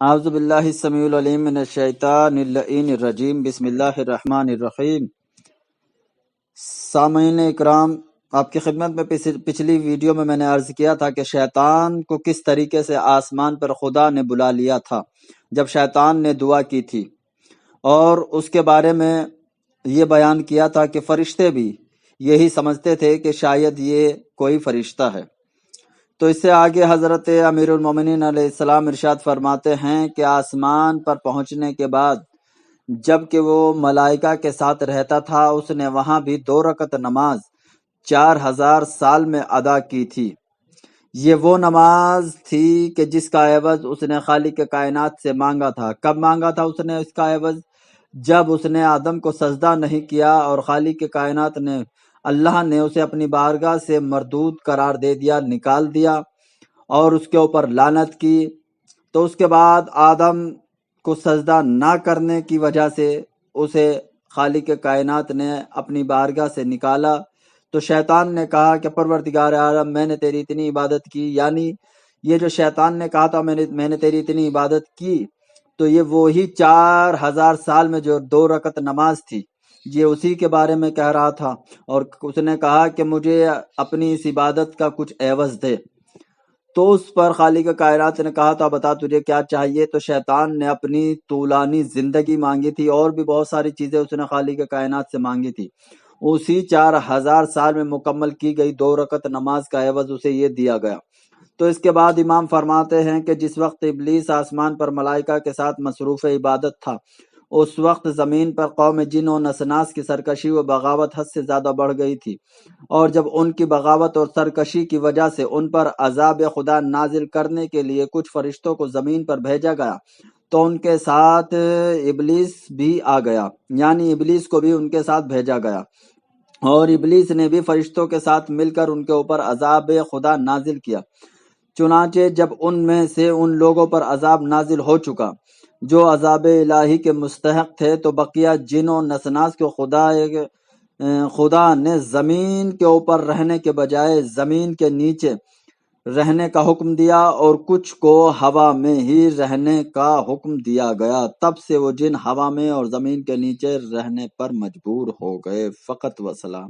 اعوذ باللہ السمیع العلیم من الشیطان اللعین الرجیم بسم اللہ الرحمن الرحیم۔ سامعین اکرام، آپ کی خدمت میں پچھلی ویڈیو میں نے عرض کیا تھا کہ شیطان کو کس طریقے سے آسمان پر خدا نے بلا لیا تھا جب شیطان نے دعا کی تھی، اور اس کے بارے میں یہ بیان کیا تھا کہ فرشتے بھی یہی سمجھتے تھے کہ شاید یہ کوئی فرشتہ ہے۔ تو اس سے آگے حضرت امیر المومنین علیہ السلام ارشاد فرماتے ہیں کہ آسمان پر پہنچنے کے بعد جب کہ وہ ملائکہ کے ساتھ رہتا تھا، اس نے وہاں بھی 2 رکعت نماز 4000 سال میں ادا کی تھی۔ یہ وہ نماز تھی کہ جس کا عوض اس نے خالق کائنات سے مانگا تھا۔ کب مانگا تھا اس نے اس کا عوض؟ جب اس نے آدم کو سجدہ نہیں کیا اور خالق کائنات نے اللہ نے اسے اپنی بارگاہ سے مردود قرار دے دیا، نکال دیا اور اس کے اوپر لعنت کی۔ تو اس کے بعد آدم کو سجدہ نہ کرنے کی وجہ سے اسے خالق کائنات نے اپنی بارگاہ سے نکالا۔ تو شیطان نے کہا کہ پروردگار عالم، میں نے تیری اتنی عبادت کی، یعنی یہ جو شیطان نے کہا تھا میں نے تیری اتنی عبادت کی، تو یہ وہی 4000 سال میں جو 2 رکعت نماز تھی، یہ اسی کے بارے میں کہہ رہا تھا، اور اس نے کہا کہ مجھے اپنی اس عبادت کا کچھ عوض دے۔ تو اس پر خالق کائنات نے کہا تھا بتا تجھے کیا چاہیے؟ تو شیطان نے اپنی طولانی زندگی مانگی تھی، اور بھی بہت ساری چیزیں اس نے خالق کائنات سے مانگی تھی۔ اسی 4000 سال میں مکمل کی گئی 2 رکعت نماز کا عوض اسے یہ دیا گیا۔ تو اس کے بعد امام فرماتے ہیں کہ جس وقت ابلیس آسمان پر ملائکہ کے ساتھ مصروف عبادت تھا، اس وقت زمین پر قوم جن و نسناس کی سرکشی و بغاوت حد سے زیادہ بڑھ گئی تھی، اور جب ان کی بغاوت اور سرکشی کی وجہ سے ان پر عذاب خدا نازل کرنے کے لیے کچھ فرشتوں کو زمین پر بھیجا گیا، تو ان کے ساتھ ابلیس بھی آ گیا، یعنی ابلیس کو بھی ان کے ساتھ بھیجا گیا، اور ابلیس نے بھی فرشتوں کے ساتھ مل کر ان کے اوپر عذاب خدا نازل کیا۔ چنانچہ جب ان میں سے ان لوگوں پر عذاب نازل ہو چکا جو عذاب الہی کے مستحق تھے، تو بقیہ جن و نسناس کو خدا نے زمین کے اوپر رہنے کے بجائے زمین کے نیچے رہنے کا حکم دیا، اور کچھ کو ہوا میں ہی رہنے کا حکم دیا گیا۔ تب سے وہ جن ہوا میں اور زمین کے نیچے رہنے پر مجبور ہو گئے۔ فقط و سلام۔